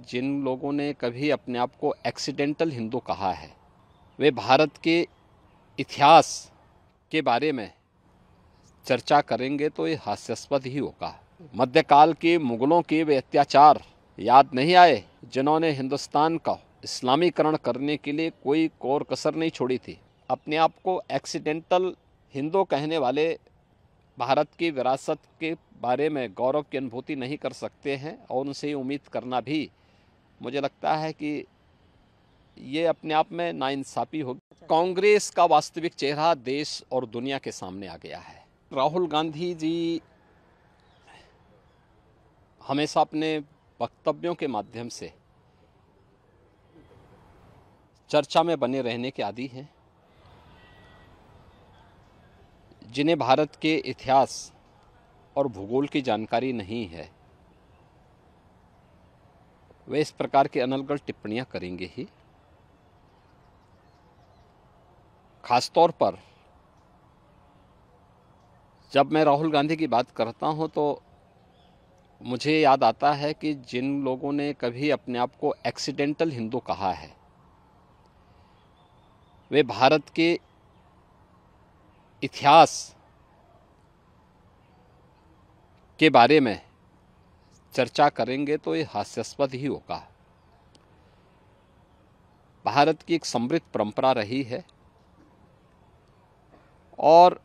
जिन लोगों ने कभी अपने आप को एक्सीडेंटल हिंदू कहा है वे भारत के इतिहास के बारे में चर्चा करेंगे तो ये हास्यास्पद ही होगा। मध्यकाल के मुगलों के वे अत्याचार याद नहीं आए जिन्होंने हिंदुस्तान का इस्लामीकरण करने के लिए कोई कोर कसर नहीं छोड़ी थी। अपने आप को एक्सीडेंटल हिंदू कहने वाले भारत की विरासत के बारे में गौरव की अनुभूति नहीं कर सकते हैं और उनसे उम्मीद करना भी मुझे लगता है कि ये अपने आप में नाइंसाफ़ी होगी। कांग्रेस का वास्तविक चेहरा देश और दुनिया के सामने आ गया है। राहुल गांधी जी हमेशा अपने वक्तव्यों के माध्यम से चर्चा में बने रहने के आदी हैं। जिन्हें भारत के इतिहास और भूगोल की जानकारी नहीं है वे इस प्रकार की अनर्गल टिप्पणियां करेंगे ही। खासतौर पर जब मैं राहुल गांधी की बात करता हूं तो मुझे याद आता है कि जिन लोगों ने कभी अपने आप को एक्सीडेंटल हिंदू कहा है वे भारत के इतिहास के बारे में चर्चा करेंगे तो ये हास्यास्पद ही होगा। भारत की एक समृद्ध परंपरा रही है और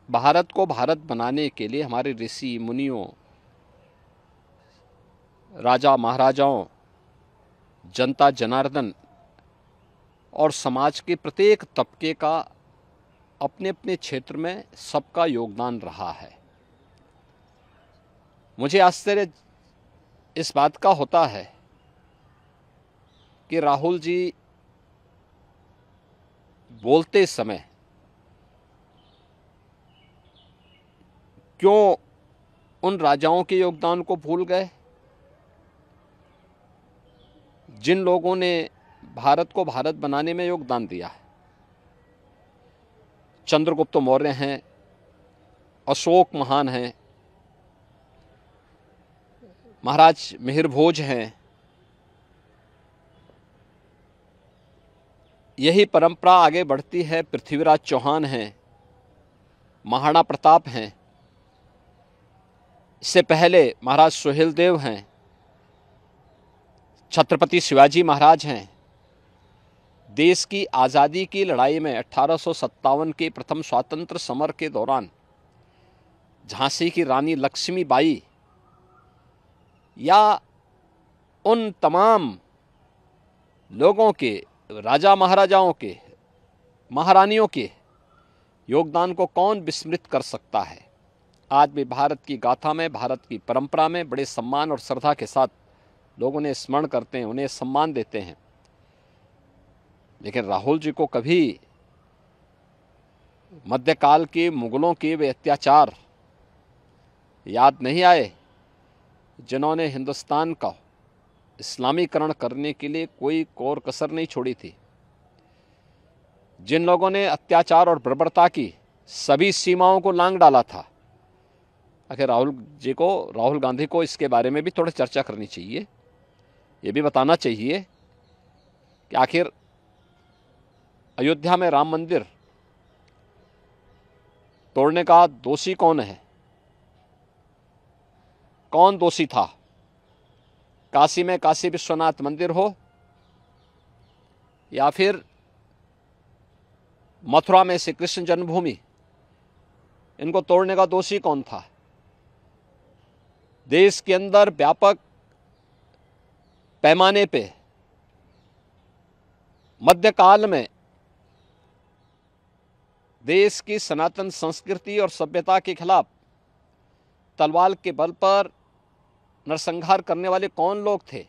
भारत को भारत बनाने के लिए हमारे ऋषि मुनियों, राजा महाराजाओं, जनता जनार्दन और समाज के प्रत्येक तबके का अपने अपने क्षेत्र में सबका योगदान रहा है। मुझे आश्चर्य इस बात का होता है कि राहुल जी बोलते समय क्यों उन राजाओं के योगदान को भूल गए जिन लोगों ने भारत को भारत बनाने में योगदान दिया है। चंद्रगुप्त मौर्य हैं, अशोक महान हैं, महाराज मिहिर भोज हैं। यही परंपरा आगे बढ़ती है। पृथ्वीराज चौहान हैं, महाराणा प्रताप हैं, इससे पहले महाराज सुहेलदेव हैं, छत्रपति शिवाजी महाराज हैं। देश की आज़ादी की लड़ाई में 1857 के प्रथम स्वातंत्र समर के दौरान झांसी की रानी लक्ष्मीबाई या उन तमाम लोगों के, राजा महाराजाओं के, महारानियों के योगदान को कौन विस्मृत कर सकता है। आज भी भारत की गाथा में, भारत की परंपरा में बड़े सम्मान और श्रद्धा के साथ लोग उन्हें स्मरण करते हैं, उन्हें सम्मान देते हैं। लेकिन राहुल जी को कभी मध्यकाल के मुगलों के वे अत्याचार याद नहीं आए जिन्होंने हिंदुस्तान का इस्लामीकरण करने के लिए कोई कोर कसर नहीं छोड़ी थी। जिन लोगों ने अत्याचार और बर्बरता की सभी सीमाओं को लांघ डाला था। आखिर राहुल गांधी को इसके बारे में भी थोड़ी चर्चा करनी चाहिए। ये भी बताना चाहिए कि आखिर अयोध्या में राम मंदिर तोड़ने का दोषी कौन है, कौन दोषी था। काशी में काशी विश्वनाथ मंदिर हो या फिर मथुरा में श्री कृष्ण जन्मभूमि, इनको तोड़ने का दोषी कौन था। देश के अंदर व्यापक पैमाने पे मध्यकाल में देश की सनातन संस्कृति और सभ्यता के खिलाफ तलवार के बल पर नरसंहार करने वाले कौन लोग थे।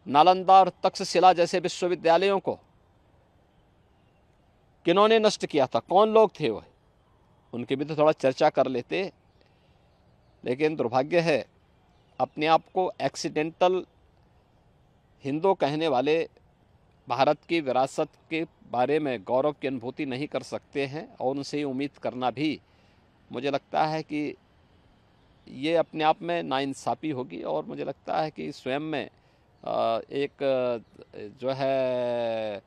नालंदा और तक्षशिला जैसे विश्वविद्यालयों को किन्होंने नष्ट किया था, कौन लोग थे वह, उनकी भी तो थोड़ा चर्चा कर लेते। लेकिन दुर्भाग्य है अपने आप को एक्सीडेंटल हिंदू कहने वाले भारत की विरासत के बारे में गौरव की अनुभूति नहीं कर सकते हैं और उनसे उम्मीद करना भी मुझे लगता है कि ये अपने आप में नाइंसाफ़ी होगी। और मुझे लगता है कि स्वयं में एक जो है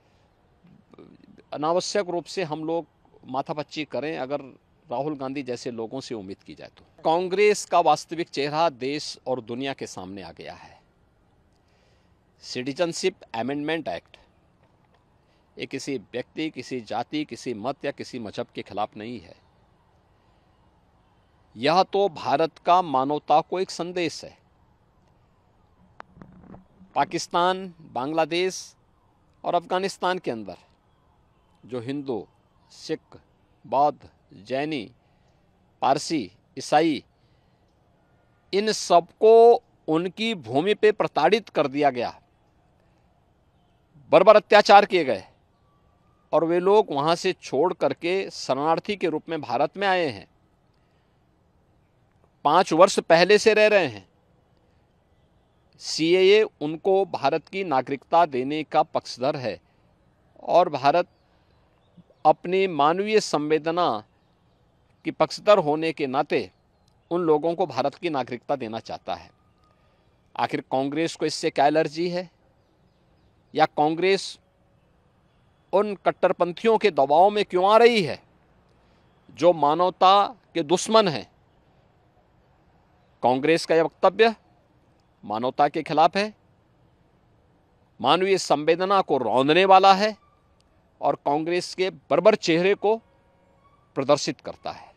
अनावश्यक रूप से हम लोग माथापच्ची करें अगर राहुल गांधी जैसे लोगों से उम्मीद की जाए तो। कांग्रेस का वास्तविक चेहरा देश और दुनिया के सामने आ गया है। सिटीजनशिप अमेंडमेंट एक्ट ये किसी व्यक्ति, किसी जाति, किसी मत या किसी मजहब के खिलाफ नहीं है। यह तो भारत का मानवता को एक संदेश है। पाकिस्तान, बांग्लादेश और अफगानिस्तान के अंदर जो हिंदू, सिख, बौद्ध, जैनी, पारसी, ईसाई, इन सबको उनकी भूमि पे प्रताड़ित कर दिया गया, बर्बर अत्याचार किए गए और वे लोग वहां से छोड़ करके शरणार्थी के रूप में भारत में आए हैं। 5 वर्ष पहले से रह रहे हैं। सीएए उनको भारत की नागरिकता देने का पक्षधर है और भारत अपनी मानवीय संवेदना की पक्षधर होने के नाते उन लोगों को भारत की नागरिकता देना चाहता है। आखिर कांग्रेस को इससे क्या एलर्जी है? या कांग्रेस उन कट्टरपंथियों के दबाव में क्यों आ रही है जो मानवता के दुश्मन हैं? कांग्रेस का यह वक्तव्य मानवता के खिलाफ है, मानवीय संवेदना को रौंदने वाला है और कांग्रेस के बर्बर चेहरे को प्रदर्शित करता है।